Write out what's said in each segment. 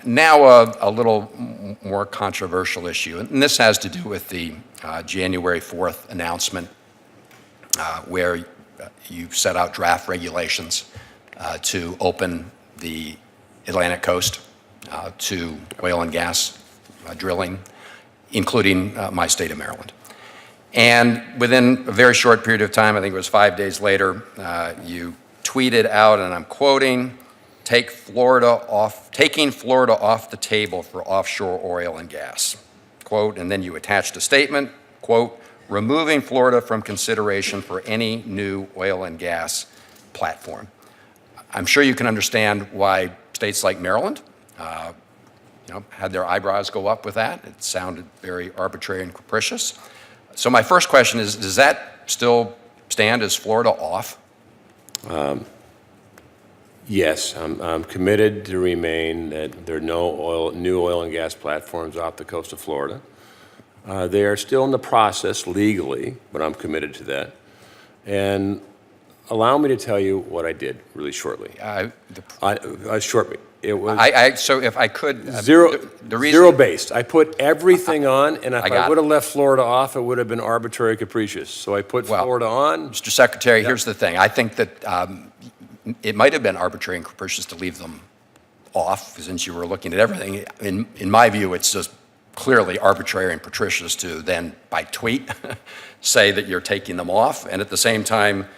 Now a little more controversial issue, and this has to do with the January 4th announcement where you set out draft regulations to open the Atlantic coast to oil and gas drilling, including my state of Maryland. And within a very short period of time, I think it was 5 days later, you tweeted out, and I'm quoting, taking Florida off the table for offshore oil and gas, quote, and then you attached a statement, quote, removing Florida from consideration for any new oil and gas platform. I'm sure you can understand why states like Maryland had their eyebrows go up with that. It sounded very arbitrary and capricious. So my first question is, does that still stand? Is Florida off? Yes, I'm committed to remain that there are no new oil and gas platforms off the coast of Florida. They are still in the process legally, but I'm committed to that. And allow me to tell you what I did really shortly. Shortly. It was so if I could, zero-based. I put everything on, and if I would have left Florida off, it would have been arbitrary capricious. So I put Florida on. Mr. Secretary, here's the thing. I think that it might have been arbitrary and capricious to leave them off, since you were looking at everything. In my view, it's just clearly arbitrary and capricious to then, by tweet, say that you're taking them off, and at the same time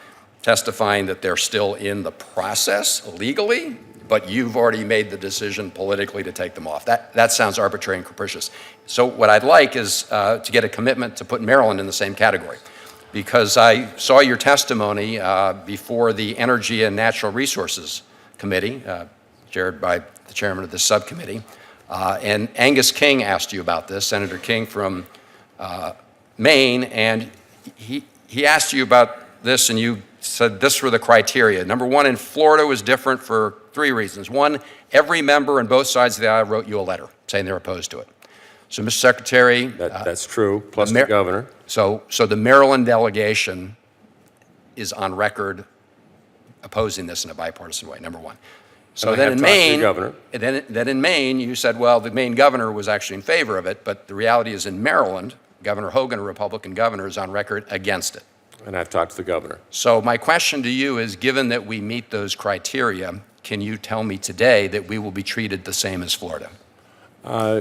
testifying that they're still in the process legally, but you've already made the decision politically to take them off. That sounds arbitrary and capricious. So what I'd like is to get a commitment to put Maryland in the same category, because I saw your testimony before the Energy and Natural Resources Committee, chaired by the chairman of this subcommittee, and Angus King asked you about this, Senator King from Maine, and he asked you about this, and you said this were the criteria. Number one, in Florida was different for 3 reasons. One, every member on both sides of the aisle wrote you a letter saying they're opposed to it. So, Mr. Secretary. That's true, plus the governor. So the Maryland delegation is on record opposing this in a bipartisan way, number one. So then in Maine, you said, well, the Maine governor was actually in favor of it, but the reality is in Maryland, Governor Hogan, a Republican governor, is on record against it. And I've talked to the governor. So my question to you is, given that we meet those criteria, can you tell me today that we will be treated the same as Florida?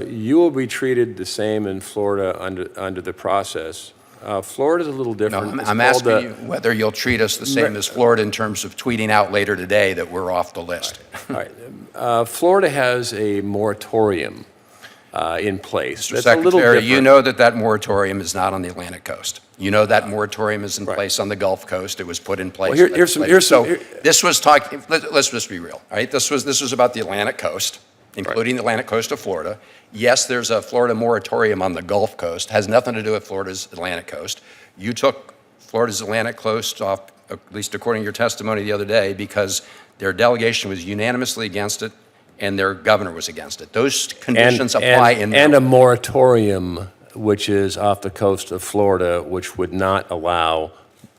You will be treated the same in Florida under the process. Florida's a little different. No, I'm asking you whether you'll treat us the same as Florida in terms of tweeting out later today that we're off the list. All right. Florida has a moratorium in place. Mr. Secretary, you know that moratorium is not on the Atlantic coast. You know that moratorium is in place on the Gulf Coast. It was put in place. Well, this was talking. Let's just be real. All right. This was about the Atlantic coast, including the Atlantic coast of Florida. Yes, there's a Florida moratorium on the Gulf Coast. Has nothing to do with Florida's Atlantic coast. You took Florida's Atlantic coast off, at least according to your testimony the other day, because their delegation was unanimously against it, and their governor was against it. Those conditions apply in Maryland. And a moratorium, which is off the coast of Florida, which would not allow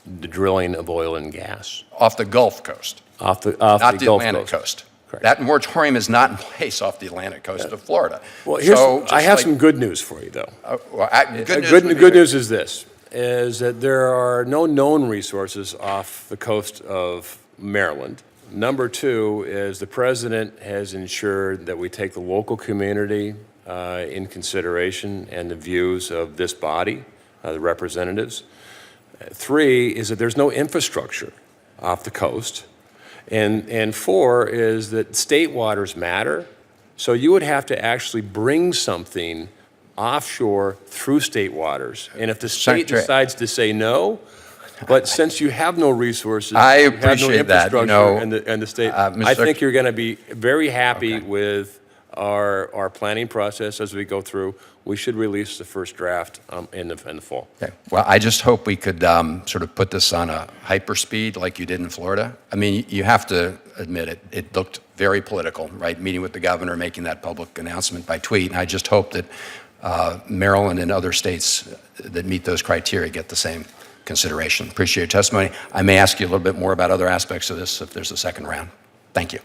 the drilling of oil and gas. Off the Gulf Coast. Not the Atlantic coast. Correct. That moratorium is not in place off the Atlantic coast of Florida. Well, I have some good news for you, though. Good news is this, is that there are no known resources off the coast of Maryland. Number two is the president has ensured that we take the local community in consideration and the views of this body, the representatives. 3 is that there's no infrastructure off the coast. And 4 is that state waters matter. So you would have to actually bring something offshore through state waters. And if the state decides to say no, but since you have no resources, I you have no appreciate that. infrastructure and the state, I think you're going to be very happy with our planning process as we go through. We should release the first draft in the fall. Okay. Well, I just hope we could sort of put this on a hyperspeed like you did in Florida. I mean, you have to admit it. It looked very political, right? Meeting with the governor, making that public announcement by tweet. And I just hope that Maryland and other states that meet those criteria get the same consideration. Appreciate your testimony. I may ask you a little bit more about other aspects of this if there's a second round. Thank you.